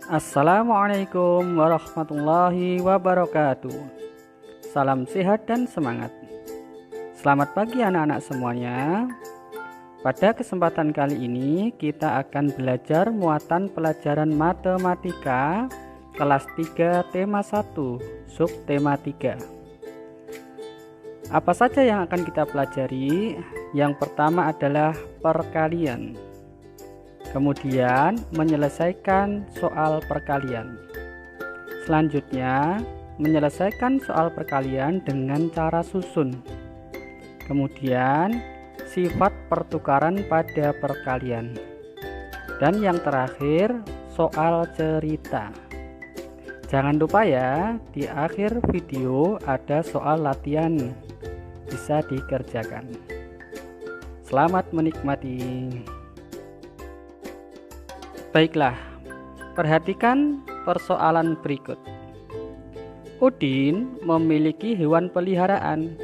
Assalamualaikum warahmatullahi wabarakatuh. Salam sehat dan semangat. Selamat pagi anak-anak semuanya. Pada kesempatan kali ini kita akan belajar muatan pelajaran matematika kelas 3 tema 1 subtema 3. Apa saja yang akan kita pelajari? Yang pertama adalah perkalian. Kemudian menyelesaikan soal perkalian. Selanjutnya menyelesaikan soal perkalian dengan cara susun. Kemudian sifat pertukaran pada perkalian. Dan yang terakhir soal cerita. Jangan lupa ya, di akhir video ada soal latihan, bisa dikerjakan. Selamat menikmati. Baiklah, perhatikan persoalan berikut. Udin memiliki hewan peliharaan.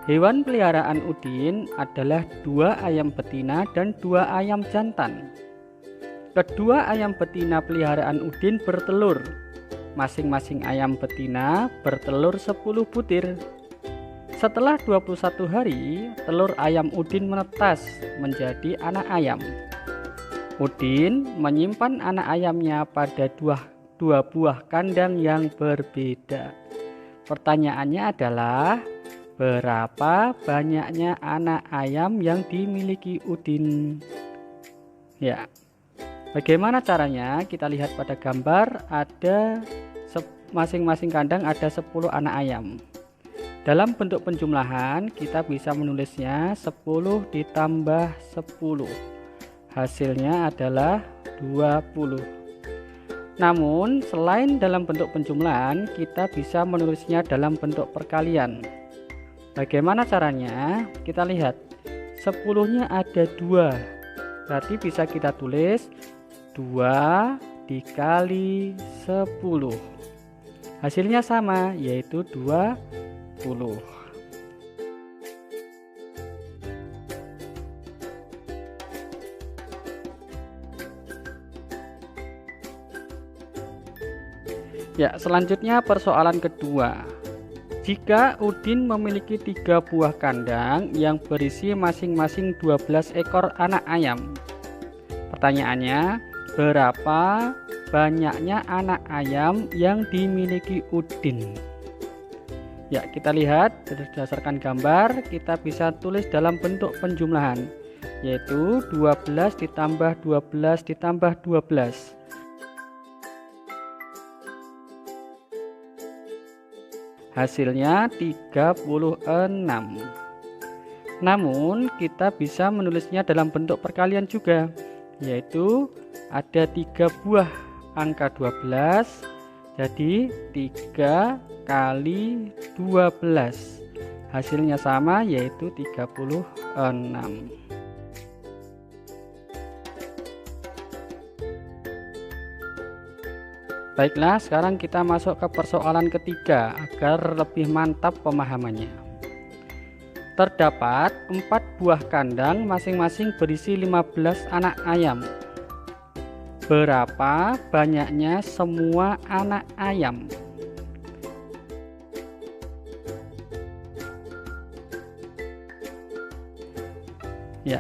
Hewan peliharaan Udin adalah 2 ayam betina dan 2 ayam jantan. Kedua ayam betina peliharaan Udin bertelur. Masing-masing ayam betina bertelur 10 butir. Setelah 21 hari, telur ayam Udin menetas menjadi anak ayam. Udin menyimpan anak ayamnya pada dua buah kandang yang berbeda. Pertanyaannya adalah, berapa banyaknya anak ayam yang dimiliki Udin? Ya, bagaimana caranya? Kita lihat pada gambar, ada masing-masing kandang ada 10 anak ayam. Dalam bentuk penjumlahan kita bisa menulisnya 10 ditambah 10. Hasilnya adalah 20. Namun selain dalam bentuk penjumlahan, kita bisa menulisnya dalam bentuk perkalian. Bagaimana caranya? Kita lihat, 10-nya ada 2, berarti bisa kita tulis 2 dikali 10. Hasilnya sama, yaitu 20. Ya, selanjutnya persoalan kedua. Jika Udin memiliki 3 buah kandang yang berisi masing-masing 12 ekor anak ayam. Pertanyaannya, berapa banyaknya anak ayam yang dimiliki Udin? Ya, kita lihat berdasarkan gambar, kita bisa tulis dalam bentuk penjumlahan, yaitu 12 ditambah 12 ditambah 12. Hasilnya 36. Namun kita bisa menulisnya dalam bentuk perkalian juga, yaitu ada 3 buah angka 12, jadi 3 kali 12. Hasilnya sama, yaitu 36. Baiklah, sekarang kita masuk ke persoalan ketiga agar lebih mantap pemahamannya. Terdapat 4 buah kandang masing-masing berisi 15 anak ayam. Berapa banyaknya semua anak ayam? Ya.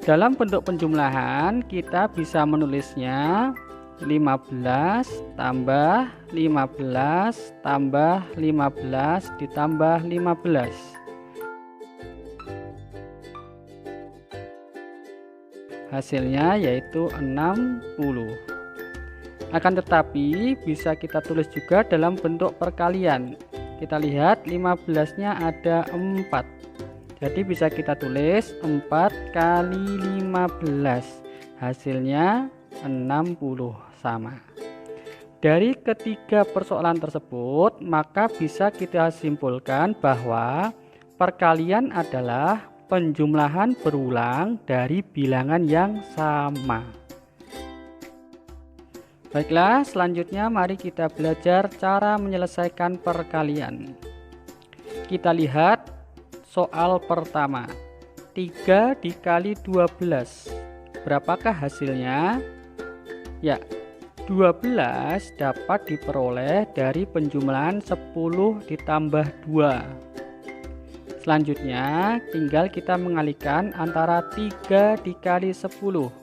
Dalam bentuk penjumlahan kita bisa menulisnya 15 tambah 15 tambah 15 ditambah 15. Hasilnya yaitu 60. Akan tetapi bisa kita tulis juga dalam bentuk perkalian. Kita lihat 15-nya ada 4. Jadi bisa kita tulis 4 kali 15. Hasilnya 60 sama. Dari ketiga persoalan tersebut, maka bisa kita simpulkan bahwa perkalian adalah penjumlahan berulang dari bilangan yang sama. Baiklah, selanjutnya mari kita belajar cara menyelesaikan perkalian. Kita lihat soal pertama. 3 dikali 12. Berapakah hasilnya? Ya, 12 dapat diperoleh dari penjumlahan 10 ditambah 2. Selanjutnya tinggal kita mengalihkan antara 3 dikali 10,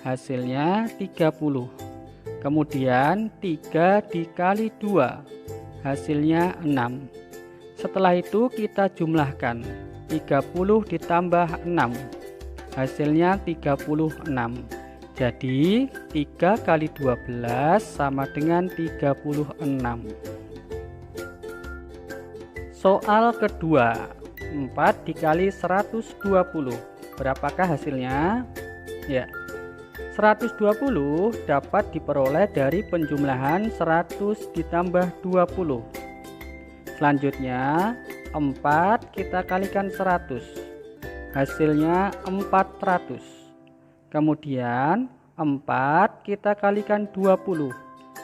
hasilnya 30. Kemudian 3 dikali 2, hasilnya 6. Setelah itu kita jumlahkan 30 ditambah 6, hasilnya 36. Jadi 3 kali 12 sama dengan 36. Soal kedua, 4 dikali 120. Berapakah hasilnya? Ya, 120 dapat diperoleh dari penjumlahan 100 ditambah 20. Selanjutnya 4 kita kalikan 100, hasilnya 400. Kemudian 4 kita kalikan 20,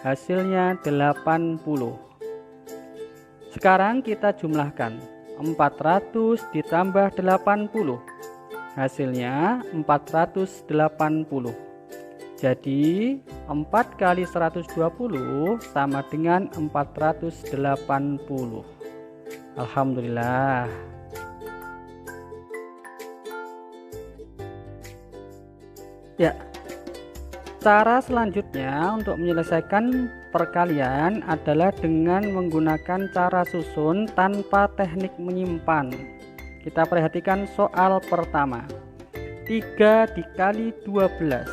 hasilnya 80. Sekarang kita jumlahkan 400 ditambah 80, hasilnya 480. Jadi 4 kali 120 sama dengan 480. Alhamdulillah. Ya, cara selanjutnya untuk menyelesaikan perkalian adalah dengan menggunakan cara susun tanpa teknik menyimpan. Kita perhatikan soal pertama. 3 dikali 12.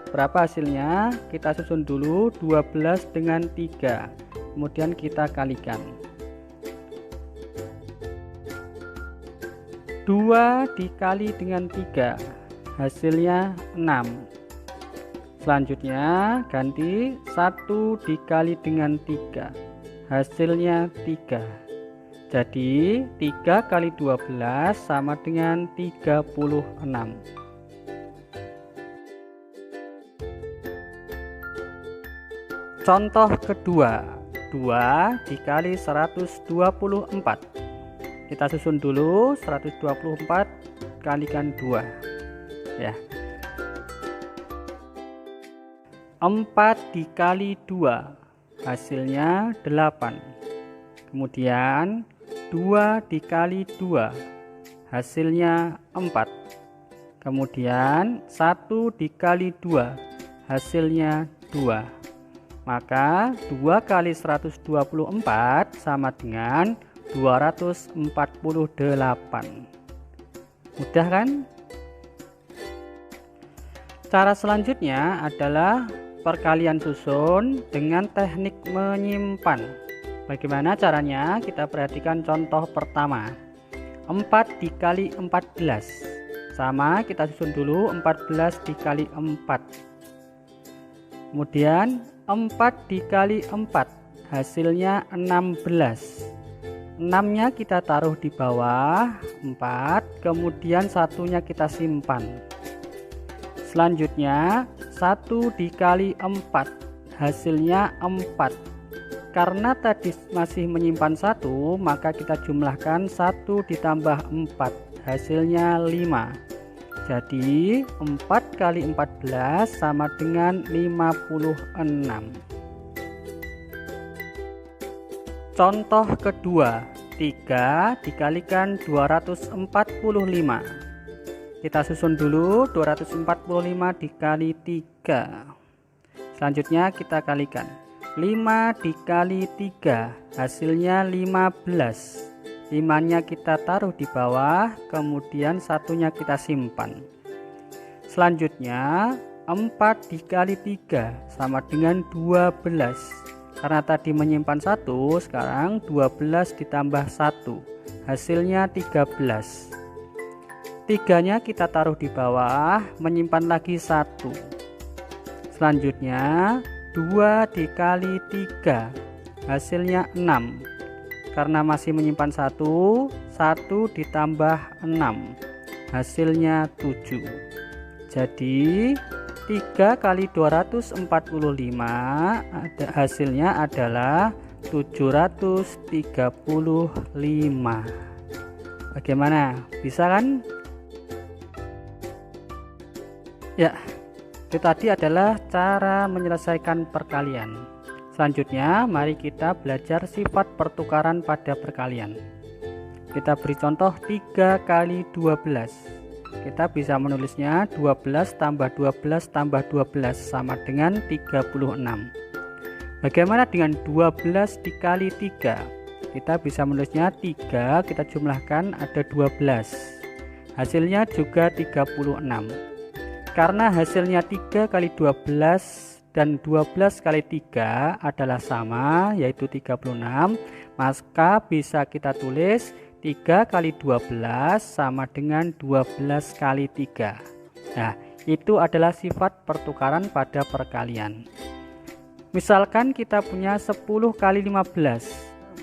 Berapa hasilnya? Kita susun dulu 12 dengan 3. Kemudian kita kalikan. 2 dikali dengan 3. Hasilnya 6. Selanjutnya ganti 1 dikali dengan 3, hasilnya 3. Jadi 3 kali 12 sama dengan 36. Contoh kedua, 2 dikali 124. Kita susun dulu 124 kalikan 2 ya. 4 dikali 2, hasilnya 8. Kemudian 2 dikali 2, hasilnya 4. Kemudian 1 dikali 2, hasilnya 2. Maka 2 kali 124 sama dengan 248. Mudah kan? Cara selanjutnya adalah perkalian susun dengan teknik menyimpan. Bagaimana caranya? Kita perhatikan contoh pertama. 4 dikali 14. Sama, kita susun dulu 14 dikali 4. Kemudian 4 dikali 4, hasilnya 16. 6-nya kita taruh di bawah 4, kemudian satunya kita simpan. Selanjutnya 1 dikali 4, hasilnya 4. Karena tadi masih menyimpan 1, maka kita jumlahkan 1 ditambah 4, hasilnya 5. Jadi 4 kali 14 sama dengan 56. Contoh kedua, 3 dikalikan 245. Kita susun dulu 245 dikali 3. Selanjutnya kita kalikan. 5 dikali 3, hasilnya 15. 5-nya kita taruh di bawah, kemudian satunya kita simpan. Selanjutnya 4 dikali 3 sama dengan 12. Karena tadi menyimpan 1, sekarang 12 ditambah 1, hasilnya 13. 3-nya kita taruh di bawah, menyimpan lagi 1. Selanjutnya 2 dikali 3, hasilnya 6. Karena masih menyimpan 1, 1 ditambah 6, hasilnya 7. Jadi 3 kali 245 hasilnya adalah 735. Bagaimana? Bisa kan? Ya, Itu tadi adalah cara menyelesaikan perkalian. Selanjutnya, mari kita belajar sifat pertukaran pada perkalian. Kita beri contoh 3 kali 12. Kita bisa menulisnya 12 tambah 12 tambah 12 sama dengan 36. Bagaimana dengan 12 dikali 3? Kita bisa menulisnya 3, kita jumlahkan ada 12. Hasilnya juga 36. Karena hasilnya 3 kali 12 dan 12 kali 3 adalah sama, yaitu 36, maka bisa kita tulis 3 kali 12 sama dengan 12 kali 3. Nah, itu adalah sifat pertukaran pada perkalian. Misalkan kita punya 10 kali 15,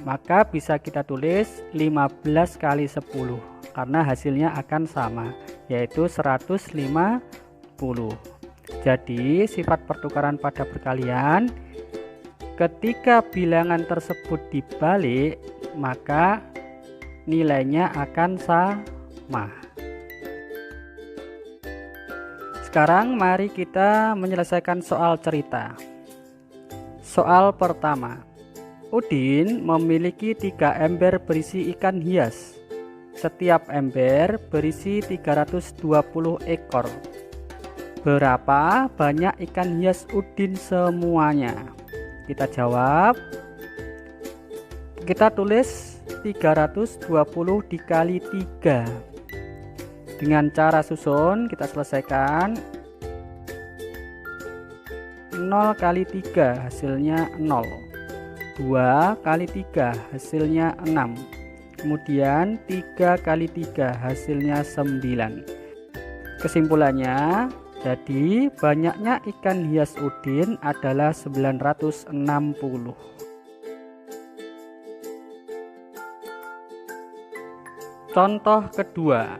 maka bisa kita tulis 15 kali 10, karena hasilnya akan sama, yaitu 150. Jadi sifat pertukaran pada perkalian, ketika bilangan tersebut dibalik maka nilainya akan sama. Sekarang mari kita menyelesaikan soal cerita. Soal pertama, Udin memiliki 3 ember berisi ikan hias. Setiap ember berisi 320 ekor. Berapa banyak ikan hias Udin semuanya? Kita jawab. Kita tulis 320 dikali 3. Dengan cara susun kita selesaikan. 0 kali 3 hasilnya 0. 2 kali 3 hasilnya 6. Kemudian 3 kali 3 hasilnya 9. Kesimpulannya, jadi banyaknya ikan hias Udin adalah 960. Contoh kedua,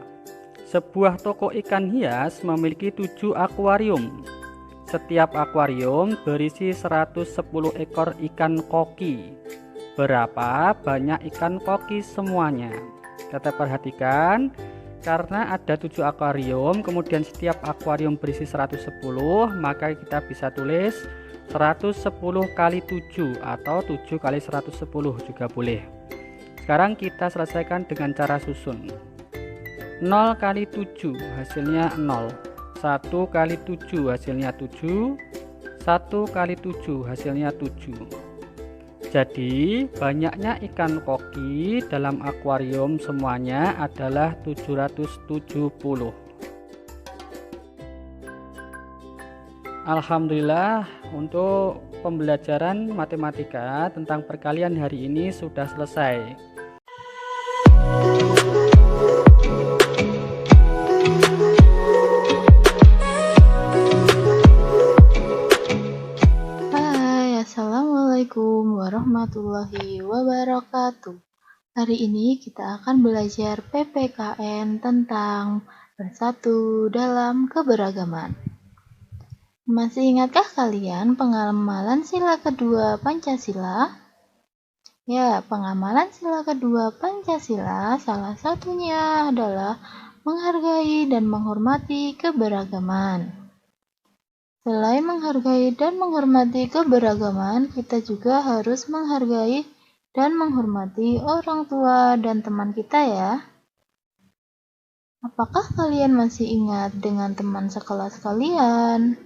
sebuah toko ikan hias memiliki 7 akuarium. Setiap akuarium berisi 110 ekor ikan koki. Berapa banyak ikan koki semuanya? Kita perhatikan, karena ada 7 akuarium, kemudian setiap akuarium berisi 110, maka kita bisa tulis 110 kali 7 atau 7 kali 110 juga boleh. Sekarang kita selesaikan dengan cara susun. 0 kali 7 hasilnya 0. 1 kali 7 hasilnya 7. 1 kali 7 hasilnya 7. Jadi banyaknya ikan koki dalam akuarium semuanya adalah 770. Alhamdulillah, untuk pembelajaran matematika tentang perkalian hari ini sudah selesai. Assalamualaikum warahmatullahi wabarakatuh. Hari ini kita akan belajar PPKN tentang bersatu dalam keberagaman. Masih ingatkah kalian pengamalan sila kedua Pancasila? Ya, pengamalan sila kedua Pancasila salah satunya adalah menghargai dan menghormati keberagaman. Selain menghargai dan menghormati keberagaman, kita juga harus menghargai dan menghormati orang tua dan teman kita ya. Apakah kalian masih ingat dengan teman sekelas kalian?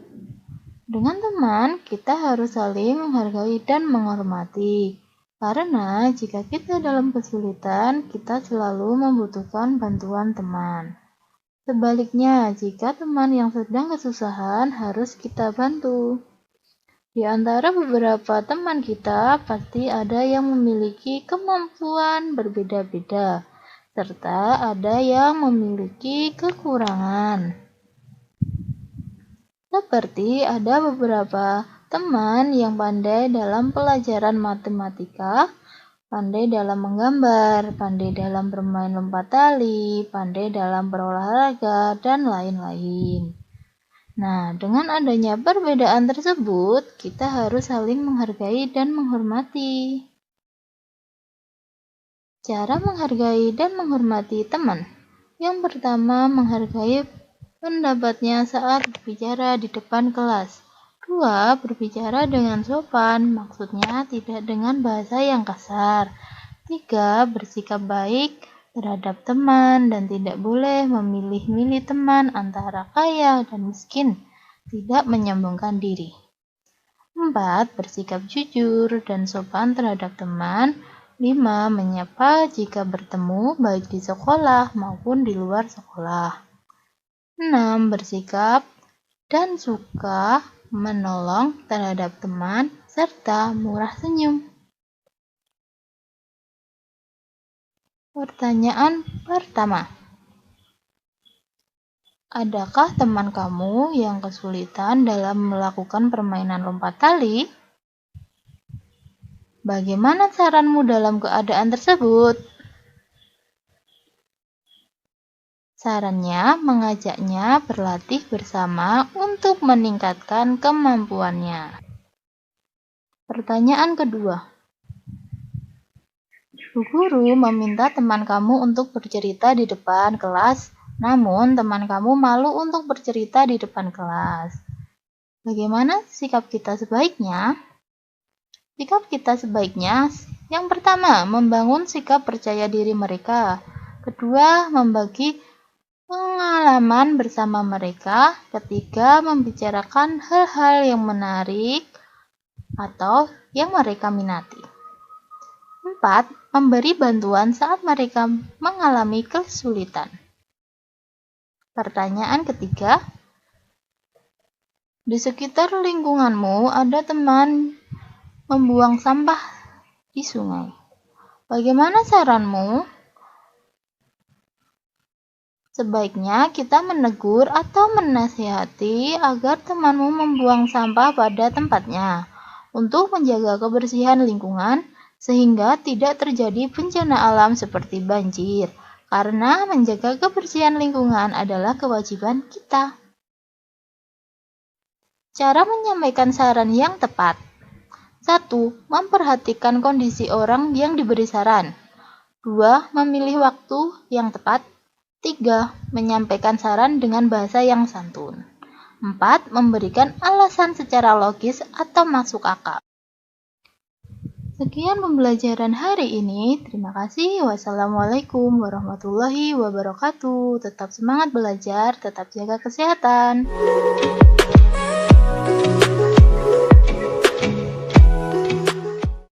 Dengan teman, kita harus saling menghargai dan menghormati. Karena jika kita dalam kesulitan, kita selalu membutuhkan bantuan teman. Sebaliknya, jika teman yang sedang kesusahan harus kita bantu. Di antara beberapa teman kita, pasti ada yang memiliki kemampuan berbeda-beda, serta ada yang memiliki kekurangan. Seperti ada beberapa teman yang pandai dalam pelajaran matematika, pandai dalam menggambar, pandai dalam bermain lompat tali, pandai dalam berolahraga, dan lain-lain. Nah, dengan adanya perbedaan tersebut, kita harus saling menghargai dan menghormati. Cara menghargai dan menghormati teman. Yang pertama, menghargai pendapatnya saat berbicara di depan kelas. 2. Berbicara dengan sopan, maksudnya tidak dengan bahasa yang kasar. 3. Bersikap baik terhadap teman dan tidak boleh memilih-milih teman antara kaya dan miskin, tidak menyombongkan diri. 4. Bersikap jujur dan sopan terhadap teman. 5. Menyapa jika bertemu baik di sekolah maupun di luar sekolah. 6. Bersikap dan suka menolong terhadap teman serta murah senyum. Pertanyaan pertama. Adakah teman kamu yang kesulitan dalam melakukan permainan lompat tali? Bagaimana saranmu dalam keadaan tersebut? Sarannya mengajaknya berlatih bersama untuk meningkatkan kemampuannya. Pertanyaan kedua. Bu guru meminta teman kamu untuk bercerita di depan kelas, namun teman kamu malu untuk bercerita di depan kelas. Bagaimana sikap kita sebaiknya? Sikap kita sebaiknya, yang pertama, membangun sikap percaya diri mereka. Kedua, membagi pengalaman bersama mereka. Ketiga, membicarakan hal-hal yang menarik atau yang mereka minati. 4. Memberi bantuan saat mereka mengalami kesulitan. Pertanyaan ketiga. Di sekitar lingkunganmu ada teman membuang sampah di sungai. Bagaimana saranmu? Sebaiknya kita menegur atau menasihati agar temanmu membuang sampah pada tempatnya untuk menjaga kebersihan lingkungan sehingga tidak terjadi bencana alam seperti banjir. Karena menjaga kebersihan lingkungan adalah kewajiban kita. Cara menyampaikan saran yang tepat. 1. Memperhatikan kondisi orang yang diberi saran. 2. Memilih waktu yang tepat. 3. Menyampaikan saran dengan bahasa yang santun. 4. Memberikan alasan secara logis atau masuk akal. Sekian pembelajaran hari ini. Terima kasih. Wassalamualaikum warahmatullahi wabarakatuh. Tetap semangat belajar, tetap jaga kesehatan.